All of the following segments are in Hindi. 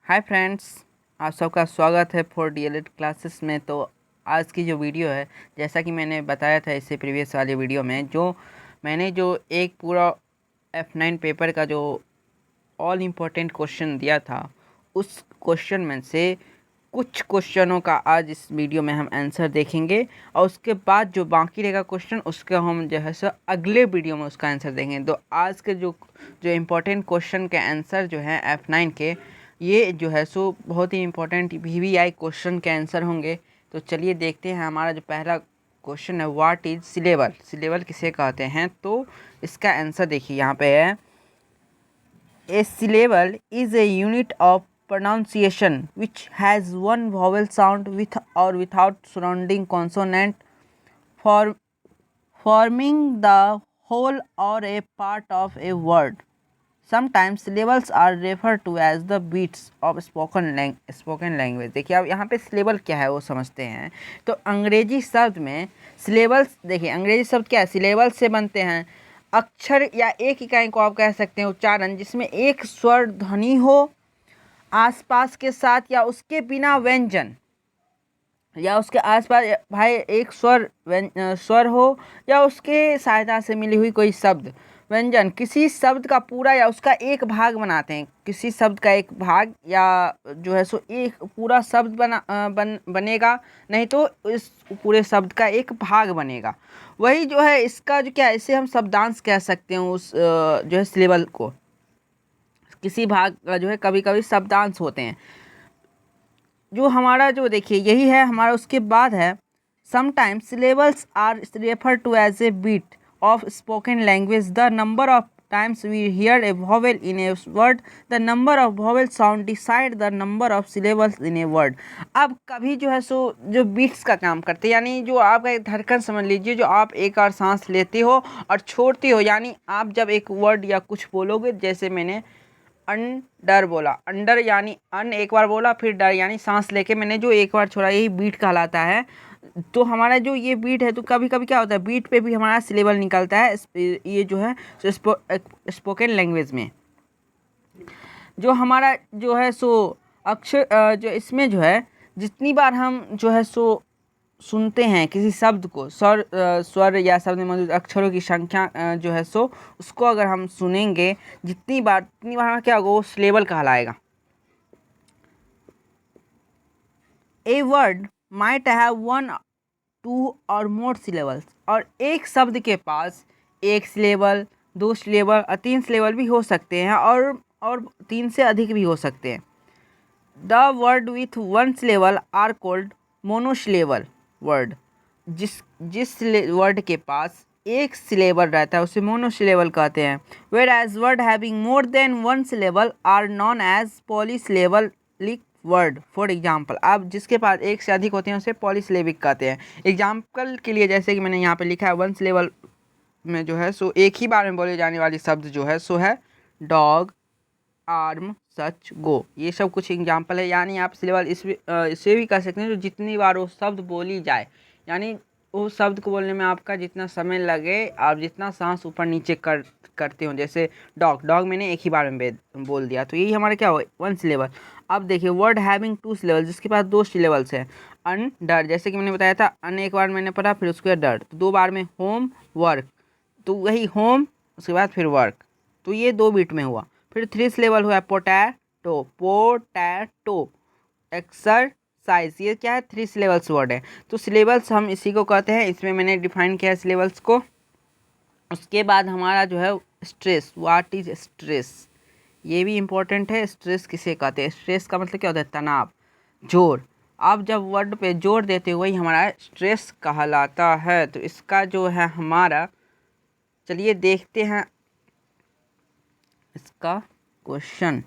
हाय फ्रेंड्स, आप सबका स्वागत है फॉर डीएलएड क्लासेस में। तो आज की जो वीडियो है, जैसा कि मैंने बताया था इससे प्रीवियस वाले वीडियो में, मैंने एक पूरा F9 पेपर का जो ऑल इम्पोर्टेंट क्वेश्चन दिया था, उस क्वेश्चन में से कुछ क्वेश्चनों का आज इस वीडियो में हम आंसर देखेंगे और उसके बाद जो बाकी रहेगा क्वेश्चन उसका हम जो है सो अगले वीडियो में उसका आंसर देंगे। तो आज के जो इम्पोर्टेंट क्वेश्चन के आंसर जो है F9 के, ये जो है सो बहुत ही इम्पोर्टेंट VVI क्वेश्चन के आंसर होंगे। तो चलिए देखते हैं। हमारा जो पहला क्वेश्चन है, व्हाट इज सिलेबल, सिलेबल किसे कहते हैं। तो इसका आंसर देखिए यहाँ पे है, ए syllable is a unit of pronunciation which has one vowel sound with or without surrounding consonant, for, forming the whole or a part of a word. Sometimes syllables are referred to as the beats of spoken language। देखिए अब यहाँ पे syllable क्या है वो समझते हैं। तो अंग्रेजी शब्द में syllables, देखिए अंग्रेजी शब्द क्या है, syllable से बनते हैं अक्षर या एक इकाई को आप कह सकते हैं उच्चारण, जिसमें एक स्वर ध्वनि हो आसपास के साथ या उसके बिना व्यंजन, या उसके आसपास भाई एक स्वर हो या उसके सहायता से मिली हुई कोई शब्द व्यंजन किसी शब्द का पूरा या उसका एक भाग बनाते हैं। किसी शब्द का एक भाग या जो है सो एक पूरा शब्द बनेगा, नहीं तो इस पूरे शब्द का एक भाग बनेगा। वही जो है इसका जो क्या है, इसे हम शब्दांश कह सकते हैं। उस जो है सिलेबल को, किसी भाग का जो है कभी कभी शब्दांश होते हैं। जो हमारा जो देखिए यही है हमारा। उसके बाद है, sometimes syllables are refer to as a beat of spoken language. The number of times we hear a vowel in a word, the number of vowel sound decide the number of syllables in a word. अब कभी जो है सो जो बीट्स का काम करते हैं, यानी जो आपका एक धड़कन समझ लीजिए, जो आप एक बार सांस लेते हो और छोड़ते हो, यानी आप जब एक वर्ड या कुछ बोलोगे, जैसे मैंने अंडर बोला, अंडर यानी अन एक बार बोला, फिर डर यानी सांस लेके मैंने जो एक बार छोड़ा, यही बीट कहलाता है। तो हमारा जो ये बीट है, तो कभी कभी क्या होता है, बीट पे भी हमारा सिलेबल निकलता है। ये जो है स्पोकन लैंग्वेज में जो हमारा जो है सो अक्षर, जो इसमें जो है जितनी बार हम जो है सो सुनते हैं किसी शब्द को, स्वर या शब्द में मौजूद अक्षरों की संख्या जो है सो उसको अगर हम सुनेंगे जितनी बार, उतनी बार हमारा क्या होगा, वो सिलेबल कहलाएगा। A word might have one, two और मोर सिलेबल्स। और एक शब्द के पास एक सिलेबल, दो सिलेबल और तीन सिलेबल भी हो सकते हैं, और तीन से अधिक भी हो सकते हैं। The word with one syllable are called monosyllable word. जिस वर्ड के पास एक सिलेबल रहता है उसे मोनोसिलेबल कहते हैं। Whereas word having more than one syllable are known as polysyllabic word. For example, आप जिसके पास एक से अधिक होते हैं उसे पॉलीसिलेबिक कहते हैं। एग्जाम्पल के लिए, जैसे कि मैंने यहाँ पे लिखा है, वन सिलेबल में जो है सो एक ही बार में बोले जाने वाली शब्द जो है सो है डॉग, आर्म, सच, गो। ये सब कुछ एग्जाम्पल है। यानी आप सिलेबल इसे भी कह सकते हैं जो जितनी बार वो शब्द बोली जाए, यानी उस शब्द को बोलने में आपका जितना समय लगे, आप जितना सांस ऊपर नीचे करते हो। जैसे डॉग, डॉग मैंने एक ही बार में बोल दिया, तो यही हमारा क्या हो, वन सिलेबल। अब देखिए वर्ड हैविंग टू सिलेबल, जिसके पास दो सिलेबल्स हैं। अंडर, जैसे कि मैंने बताया था, अन एक बार मैंने पढ़ा, फिर उसके बाद डर, तो दो बार में। होम, वर्क, तो वही होम उसके बाद फिर वर्क, तो ये दो बीट में हुआ। फिर थ्री सिलेबल हुआ पोटैटो, पोटैटो, एक्सरसाइज, ये क्या है, थ्री सिलेबल्स वर्ड है। तो सिलेबल्स हम इसी को कहते हैं। इसमें मैंने डिफाइन किया है सिलेबल्स को। उसके बाद हमारा जो है स्ट्रेस, व्हाट इज स्ट्रेस, ये भी इम्पोर्टेंट है। स्ट्रेस किसे कहते हैं, स्ट्रेस का मतलब क्या होता है, तनाव, जोर। आप जब वर्ड पे जोर देते हो वही हमारा स्ट्रेस कहलाता है। तो इसका जो है हमारा, चलिए देखते हैं इसका question.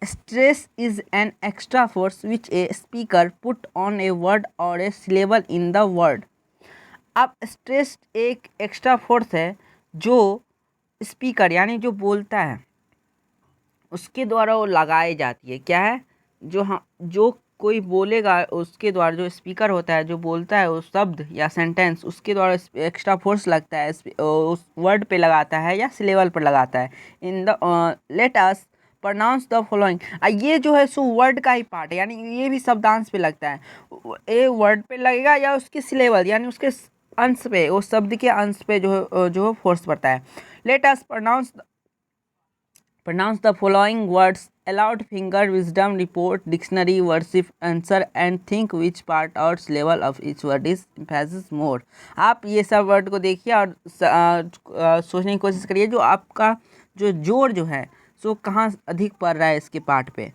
Stress is an extra force which a speaker put on a word और ए सिलेबल इन द वर्ड। अब स्ट्रेस एक एक्स्ट्रा फोर्स है जो स्पीकर यानी जो बोलता है उसके द्वारा वो लगाई जाती है। क्या है, जो कोई बोलेगा उसके द्वारा, जो स्पीकर होता है जो बोलता है उस शब्द या सेंटेंस, उसके द्वारा एक्स्ट्रा फोर्स लगता है, उस वर्ड पे लगाता है या सिलेबल पर लगाता है। In the let us pronounce the following. ये जो है सो वर्ड का ही पार्ट है, यानी ये भी शब्दांश पे लगता है। ये वर्ड पे लगेगा या उसके सिलेबल यानी उसके अंश पे, उस शब्द के अंश पे जो फोर्स पड़ता है। Let us pronounce the following words aloud: finger, wisdom, report, dictionary, worship, answer and think which part or level of each word is emphasis more। आप ये सब वर्ड को देखिए और सोचने की कोशिश करिए जो आपका जो जोर जो है सो कहाँ अधिक पड़ रहा है इसके पार्ट पे।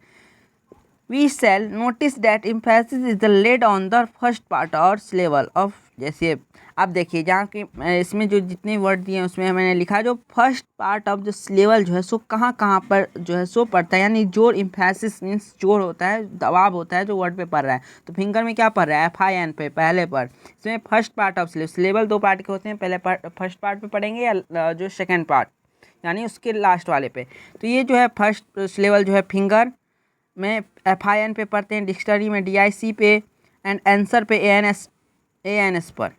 We shall notice that emphasis is laid on the first part or syllable of। जैसे आप देखिए जहाँ की इसमें जो जितने वर्ड दिए हैं उसमें मैंने लिखा जो फर्स्ट पार्ट ऑफ जो सिलेबल जो है सो कहाँ कहाँ पर जो है सो पड़ता है, यानी जोर emphasis मीन्स जोर होता है, दबाव होता है जो वर्ड पे पड़ रहा है। तो फिंगर में क्या पड़ रहा है, FIN पे पहले पर। इसमें फर्स्ट पार्ट ऑफ सिलेबल दो पार्ट के होते हैं, पहले फर्स्ट पार्ट पे पढ़ेंगे या जो सेकेंड पार्ट यानी उसके लास्ट वाले पे। तो ये जो है फर्स्ट सिलेबल जो है फिंगर में FIN पे पढ़ते हैं, डिक्शनरी में DIC पे एंड आंसर पे ANS पर।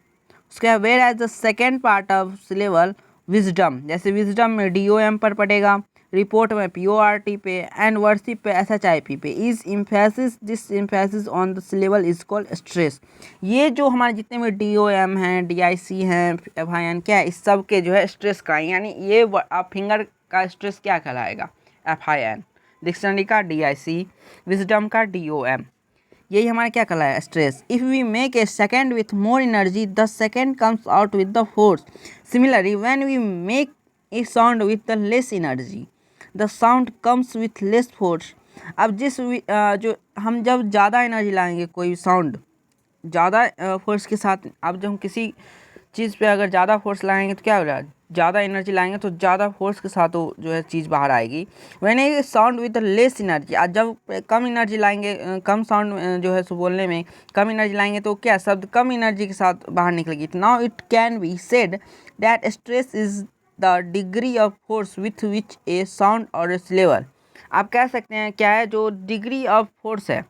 उसके बाद whereas the second part of syllable wisdom, जैसे विजडम में DOM पर पड़ेगा, रिपोर्ट में PORT पे एंड वर्शिप पे SHIP पे। Is emphasis, this emphasis on the syllable is called stress. ये जो हमारे जितने भी DOM हैं, DIC हैं, FIN क्या है, इस सब के जो है स्ट्रेस का, यानी ये आप फिंगर का स्ट्रेस क्या कहलाएगा, FIN, डिक्शनरी का DIC, विजडम का DOM, यही हमारा क्या कहला है, stress. If we make a second with more energy the second comes out with the force. Similarly when we make a sound with the less energy the sound comes with less force. अब जो हम जब ज़्यादा एनर्जी लाएंगे कोई साउंड ज़्यादा फोर्स के साथ, अब जब हम किसी चीज़ पे अगर ज़्यादा फोर्स लगाएंगे तो क्या होगा, ज़्यादा एनर्जी लाएंगे तो ज़्यादा फोर्स के साथ वो जो है चीज़ बाहर आएगी। When a sound with less energy, आज जब कम एनर्जी लाएंगे, कम साउंड जो है सो बोलने में कम एनर्जी लाएंगे तो क्या शब्द कम एनर्जी के साथ बाहर निकलेगी। Now it can be said that stress is the degree of force with which A sound और ए सिलेबल। आप कह सकते हैं क्या है, जो डिग्री ऑफ फोर्स है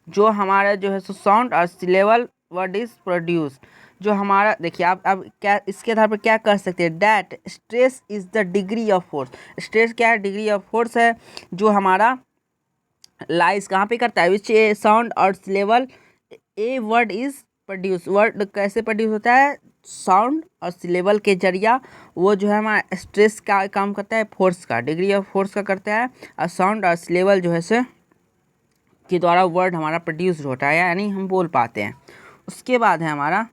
जो हमारा जो है सो साउंड और सिलेबल वर्ड इज प्रोड्यूस, जो हमारा देखिए आप अब क्या इसके आधार पर क्या कर सकते हैं, that stress is the degree of force. Stress क्या है, डिग्री ऑफ फोर्स है जो हमारा लाइज कहाँ पे करता है, विच ए साउंड और syllable a word is produce. Word कैसे प्रोड्यूस होता है, साउंड और सिलेबल के जरिया वो जो है हमारा स्ट्रेस का काम करता है, फोर्स का, डिग्री ऑफ फोर्स का करता है, और साउंड और सिलेबल जो है से के द्वारा वर्ड हमारा प्रोड्यूस होता है, यानी हम बोल पाते हैं। उसके बाद है हमारा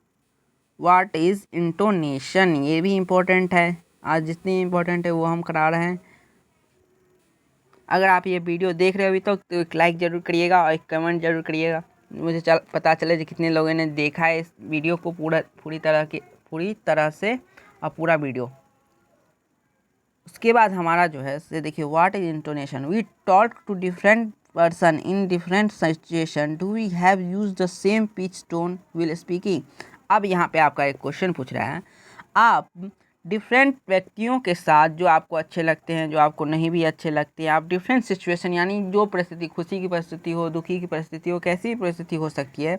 व्हाट इज़ इंटोनेशन, ये भी इम्पोर्टेंट है, आज जितनी इम्पोर्टेंट है वो हम करा रहे हैं। अगर आप ये वीडियो देख रहे हो अभी तक तो एक लाइक ज़रूर करिएगा और एक कमेंट ज़रूर करिएगा, मुझे पता चले कि कितने लोगों ने देखा है इस वीडियो को पूरी तरह से और पूरा वीडियो। उसके बाद हमारा जो है देखिए what is intonation, we talk to different person in different situation, do we have use the same pitch tone will speaking. अब यहाँ पे आपका एक क्वेश्चन पूछ रहा है, आप डिफरेंट व्यक्तियों के साथ जो आपको अच्छे लगते हैं, जो आपको नहीं भी अच्छे लगते हैं, आप डिफरेंट सिचुएशन यानी जो परिस्थिति, खुशी की परिस्थिति हो, दुखी की परिस्थिति हो, कैसी भी परिस्थिति हो सकती है,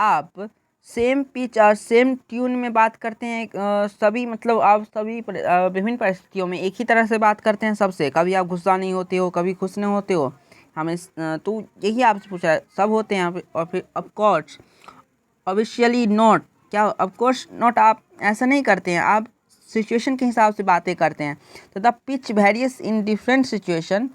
आप सेम पिच और सेम ट्यून में बात करते हैं। सभी मतलब आप सभी विभिन्न परिस्थितियों में एक ही तरह से बात करते हैं सबसे, कभी आप गुस्सा नहीं होते हो, कभी खुश नहीं होते हो, हमें तो यही आपसे पूछा है, सब होते हैं यहाँ पे। और फिर ऑफकोर्स ऑब्वियसली नॉट, क्या ऑफकोर्स नॉट, आप ऐसा नहीं करते हैं, आप सिचुएशन के हिसाब से बातें करते हैं। तो the pitch various in different situation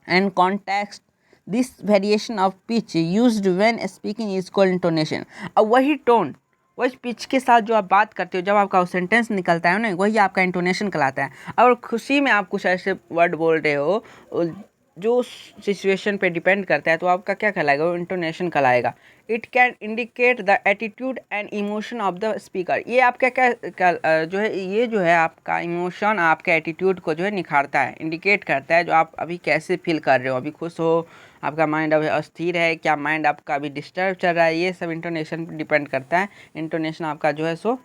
and context, this variation of pitch used when speaking is called intonation. अब वही टोन, वही पिच के साथ जो आप बात करते हो, जब आपका सेंटेंस निकलता है ना, वही आपका इंटोनेशन कहलाता है। और खुशी में आप कुछ ऐसे वर्ड बोल रहे हो जो सिचुएशन पे डिपेंड करता है, तो आपका क्या कहलाएगा, वो इंटोनेशन कहलाएगा। It can indicate the attitude and emotion of the speaker. ये आपका क्या जो है, ये जो है आपका इमोशन आपके एटीट्यूड को जो है निखारता है, इंडिकेट करता है, जो आप अभी कैसे फील कर रहे हो, अभी खुश हो, आपका माइंड अभी अस्थिर है, क्या माइंड आपका अभी डिस्टर्ब चल रहा है, ये सब इंटोनेशन पर डिपेंड करता है। इंटोनेशन आपका जो है सो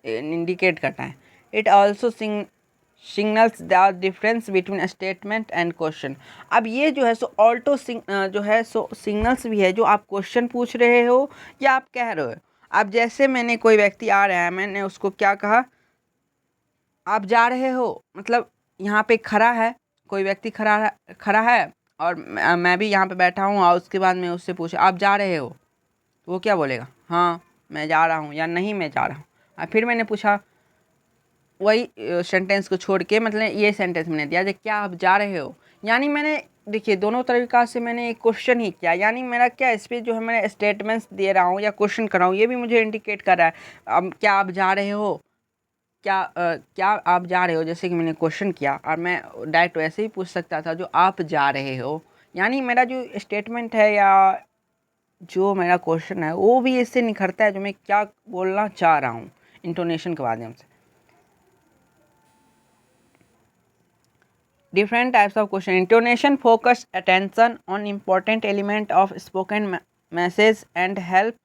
इंडिकेट करता है। It also signals the difference between statement and question. अब ये जो है सो ऑल्टो जो है सो सिग्नल्स भी है, जो आप क्वेश्चन पूछ रहे हो या आप कह रहे हो। अब जैसे मैंने कोई व्यक्ति आ रहा है, मैंने उसको क्या कहा, आप जा रहे हो, मतलब यहाँ पे खड़ा है कोई व्यक्ति खड़ा है और मैं भी यहाँ पे बैठा हूँ, और उसके बाद मैं उससे पूछा आप जा रहे हो, तो वो क्या बोलेगा, हाँ मैं जा रहा हूँ या नहीं मैं जा रहा हूँ। और फिर मैंने पूछा वही सेंटेंस को छोड़ के, मतलब ये सेंटेंस मैंने दिया जो क्या आप जा रहे हो, यानी मैंने देखिए दोनों तरीक़ा से मैंने एक क्वेश्चन ही किया, यानी मेरा क्या इस पर जो है मैं स्टेटमेंट्स दे रहा हूँ या क्वेश्चन कर रहा हूँ, ये भी मुझे इंडिकेट कर रहा है। अब क्या आप जा रहे हो, क्या आप जा रहे हो, जैसे कि मैंने क्वेश्चन किया, और मैं डायरेक्ट वैसे ही पूछ सकता था जो आप जा रहे हो, यानी मेरा जो स्टेटमेंट है या जो मेरा क्वेश्चन है वो भी इससे निखरता है जो मैं क्या बोलना चाह रहा हूँ इंटोनेशन के माध्यम से। Different types of question. Intonation focus attention on important element of spoken message and help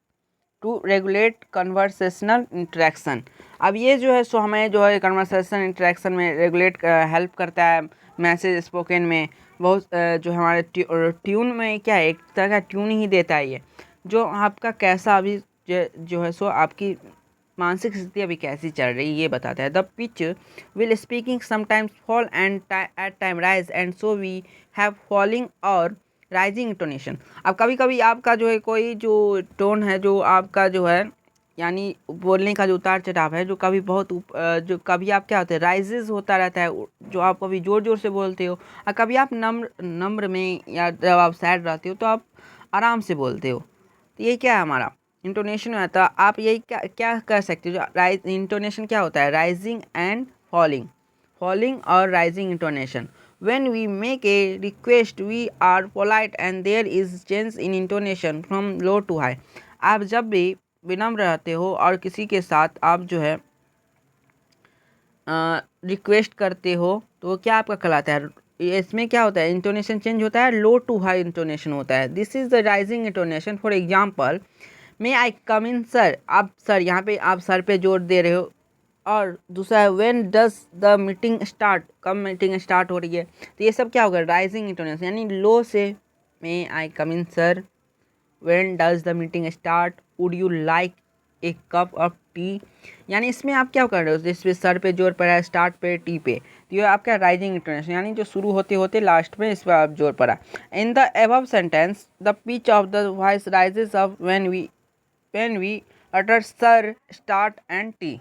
to regulate conversational interaction. अब ये जो है सो हमें जो है conversational interaction में रेगुलेट हेल्प करता है। मैसेज स्पोकन में बहुत जो हमारे ट्यून में क्या है, एक तरह का ट्यून ही देता है ये, जो आपका कैसा अभी जो है सो आपकी मानसिक स्थिति अभी कैसी चल रही है ये बताता है। The pitch will speaking sometimes fall and at time rise and so we have falling और राइजिंग इंटोनेशन। अब कभी कभी आपका जो है कोई जो टोन है जो आपका जो है यानी बोलने का जो उतार चढ़ाव है जो कभी बहुत जो कभी आप क्या होते हैं राइजेस होता रहता है, जो आप कभी ज़ोर ज़ोर से बोलते हो, और कभी आप नम्र में या जब आप सैड रहते हो तो आप आराम से बोलते हो। तो ये क्या है हमारा इंटोनेशन में आता है। आप यही क्या क्या कर सकते हो, जो इंटोनेशन क्या होता है, राइजिंग एंड फॉलिंग, फॉलिंग और rising intonation. When we make a request we are polite and there is change in intonation from low to high। आप जब भी विनम्र रहते हो और किसी के साथ आप जो है रिक्वेस्ट करते हो तो क्या आपका कहलाता है, इसमें क्या होता है इंटोनेशन चेंज होता है, लो टू हाई इंटोनेशन होता है। This is the rising intonation. For example may I come in sir, आप सर यहाँ पे आप सर पे जोर दे रहे हो। और दूसरा है when does the meeting start, कब मीटिंग स्टार्ट हो रही है, तो ये सब क्या होगा राइजिंग इंटोनेशन, यानी लो से may I come in sir, when does the meeting start, would you like a cup of tea, यानी इसमें आप क्या कर रहे हो, जिस पे सर पे जोर पड़ा है, स्टार्ट पे टी पे, तो ये आपका राइजिंग इंटोनेशन, यानी जो शुरू होते होते लास्ट में इस पर आप जोर पड़ा। In the above sentence the pitch of the voice raises up when we utter sir, start and t।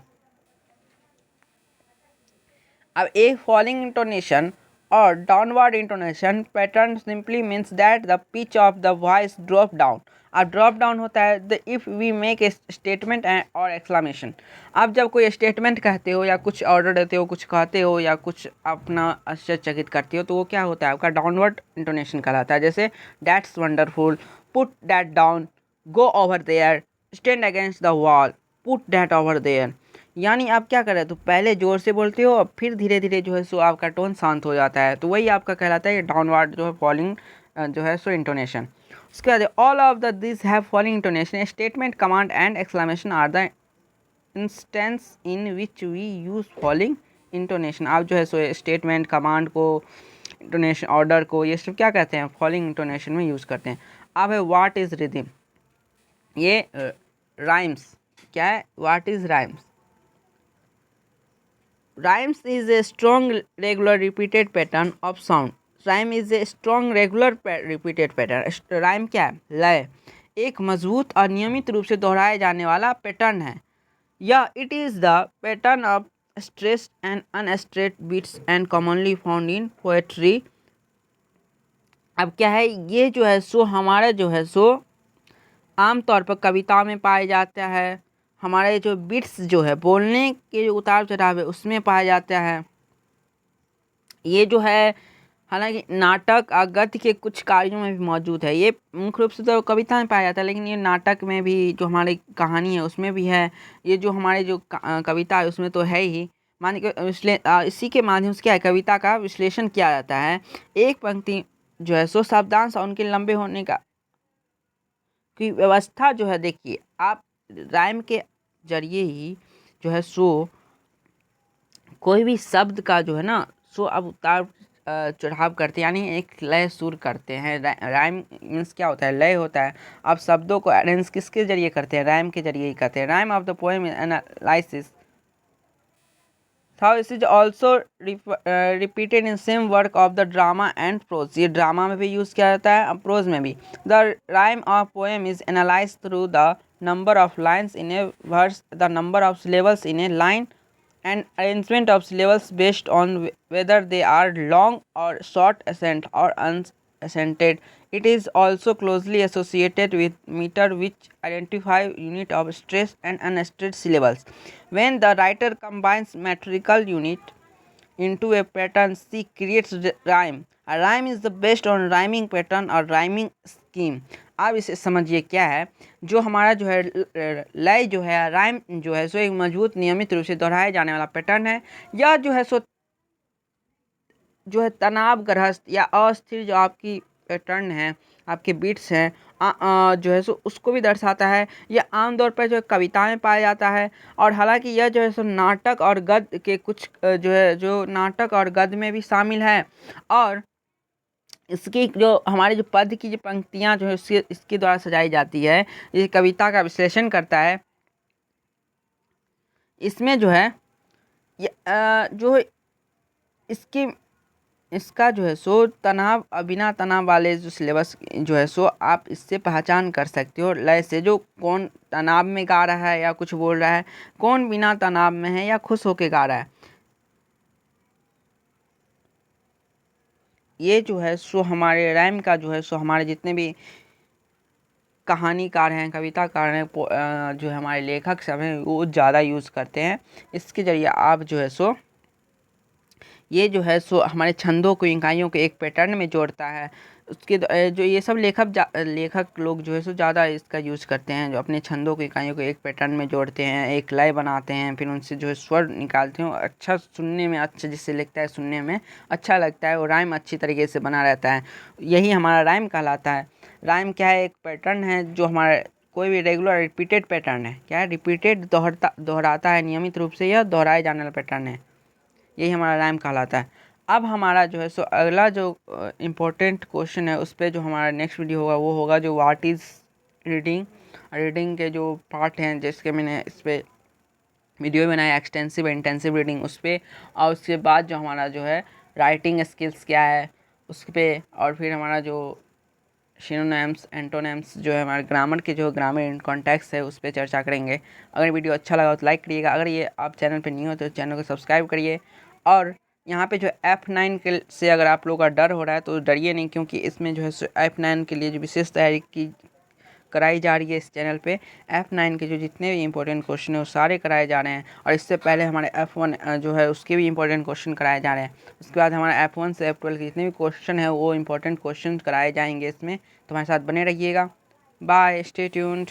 अब एक फॉलिंग इंटोनेशन और downward intonation pattern simply means that the pitch of the voice drop down. अब ड्रॉप डाउन होता है the if we make a statement और एक्सक्लेमेशन। आप जब कोई स्टेटमेंट कहते हो या कुछ ऑर्डर देते हो, कुछ कहते हो या कुछ अपना आश्चर्यचकित करते हो, तो वो क्या होता है आपका डाउनवर्ड इंटोनेशन कहलाता है। जैसे that's wonderful, put that down, go over there, stand against the wall, put that over there. यानी आप क्या कर रहे हो, तो पहले ज़ोर से बोलते हो और फिर धीरे धीरे जो है सो आपका टोन शांत हो जाता है, तो वही आपका कहलाता है डाउनवर्ड जो है फॉलिंग जो है सो इंटोनेशन। उसके बाद all of the this have falling intonation. Statement, command and exclamation are the instance in which we use falling intonation. आप जो है सो स्टेटमेंट, कमांड को, इंटोनेशन, ऑर्डर को, ये सब क्या कहते हैं फॉलिंग इंटोनेशन में यूज़ करते हैं। अब है व्हाट इज़ रिदम, ये राइम्स क्या है, what is rhymes. Rhymes is a strong regular repeated pattern of sound। Rhyme is a strong regular repeated pattern। Rhyme क्या है, लय, एक मजबूत और नियमित रूप से दोहराए जाने वाला पैटर्न है। या it is the pattern of stressed and unstressed beats and commonly found in poetry। अब क्या है, ये जो है सो हमारा जो है सो आमतौर पर कविता में पाया जाता है। हमारे जो बिट्स जो है बोलने के जो उतार चढ़ाव है उसमें पाया जाता है। ये जो है हालांकि नाटक और गद्य के कुछ कार्यों में भी मौजूद है। ये मुख्य रूप से तो कविता में पाया जाता है, लेकिन ये नाटक में भी जो हमारी कहानी है उसमें भी है। ये जो हमारे जो कविता है उसमें तो है ही। मान के इसी के माध्यम से क्या है कविता का विश्लेषण किया जाता है। एक पंक्ति जो है सो शब्दांश और उनके लंबे होने का की व्यवस्था जो है, देखिए आप राइम के जरिए ही जो है सो कोई भी शब्द का जो है ना सो अब उतार चढ़ाव करते हैं, यानी एक लय सुर करते हैं। राइम मीन्स क्या होता है, लय होता है। अब शब्दों को अरेंज किसके जरिए करते हैं, राइम के जरिए ही करते हैं। Rhyme of the poem analysis Thou is also repeated in same work of the drama and prose. ये ड्रामा में भी यूज़ किया जाता है, प्रोज में भी. The rhyme of poem is analyzed through the number of lines in a verse, the number of syllables in a line, and arrangement of syllables based on whether they are long or short accent or unaccented. It is also closely associated with meter, which identify unit of stress and unstressed syllables. When the writer combines metrical unit into a pattern, she creates rhyme. A rhyme is the based on rhyming pattern or rhyming scheme. आप इसे समझिए क्या है, जो हमारा जो है लय जो है, राइम जो है सो एक मजबूत नियमित रूप से दोहराए जाने वाला पैटर्न है, या जो है सो जो है तनावग्रस्त या अस्थिर जो आपकी पैटर्न है, आपके बीट्स हैं, जो है सो उसको भी दर्शाता है. यह आमतौर पर जो है कविता में पाया जाता है, और हालांकि यह जो है सो नाटक और गद्य के कुछ जो है जो नाटक और गद्य में भी शामिल है. और इसकी जो हमारे जो पद की जो पंक्तियाँ जो है इसके द्वारा सजाई जाती है, ये कविता का विश्लेषण करता है. इसमें जो है जो इसकी इसका जो है सो तनाव बिना तनाव वाले जो सिलेबस जो है सो आप इससे पहचान कर सकते हो लय से, जो कौन तनाव में गा रहा है या कुछ बोल रहा है, कौन बिना तनाव में है या खुश होके गा रहा है. ये जो है सो हमारे रैम का जो है सो हमारे जितने भी कहानीकार हैं, कविताकार हैं, जो हमारे लेखक सब हैं, वो ज़्यादा यूज़ करते हैं. इसके ज़रिए आप जो है सो ये जो है सो हमारे छंदों को, इकाइयों को एक पैटर्न में जोड़ता है. उसके जो ये सब लेखक लोग जो है सो ज़्यादा इसका यूज़ करते हैं, जो अपने छंदों को, इकाइयों को एक पैटर्न में जोड़ते हैं, एक लय बनाते हैं, फिर उनसे जो है स्वर निकालते हैं. अच्छा सुनने में, अच्छा जिससे लगता है सुनने में अच्छा लगता है, वो राइम अच्छी तरीके से बना रहता है. यही हमारा राइम कहलाता है. राइम क्या है? एक पैटर्न है जो हमारा कोई भी रेगुलर रिपीटेड पैटर्न है. क्या है? रिपीटेड, दोहराता है नियमित रूप से, यह दोहराए जाने वाला पैटर्न है. यही हमारा राइम कहलाता है. अब हमारा जो है सो अगला जो इम्पोर्टेंट क्वेश्चन है, उस पर जो हमारा नेक्स्ट वीडियो होगा वो होगा जो व्हाट इज़ रीडिंग के जो पार्ट हैं, जिसके मैंने इस पर वीडियो बनाया, एक्सटेंसिव इंटेंसिव रीडिंग, उस पर. और उसके बाद जो हमारा जो है राइटिंग स्किल्स क्या है उस पर, और फिर हमारा जो सिनोनिम्स, एंटोनिम्स जो है हमारे ग्रामर के जो ग्रामर इन कॉन्टेक्स्ट है उस पर चर्चा करेंगे. अगर वीडियो अच्छा लगा तो लाइक करिएगा. अगर ये आप चैनल पे नहीं हो तो चैनल को सब्सक्राइब करिए. और यहाँ पे जो F9 के से अगर आप लोगों का डर हो रहा है तो डरिए नहीं, क्योंकि इसमें जो है F9 के लिए जो विशेष तैयारी कराई जा रही है इस चैनल पे. F9 के जो जितने भी इंपॉर्टेंट क्वेश्चन है वो सारे कराए जा रहे हैं, और इससे पहले हमारे F1 जो है उसके भी इंपॉर्टेंट क्वेश्चन कराए जा रहे हैं. उसके बाद हमारा F1 से F12 के जितने भी क्वेश्चन है वो इंपॉर्टेंट क्वेश्चन कराए जाएंगे इसमें. तो हमारे साथ बने रहिएगा. Bye, stay tuned.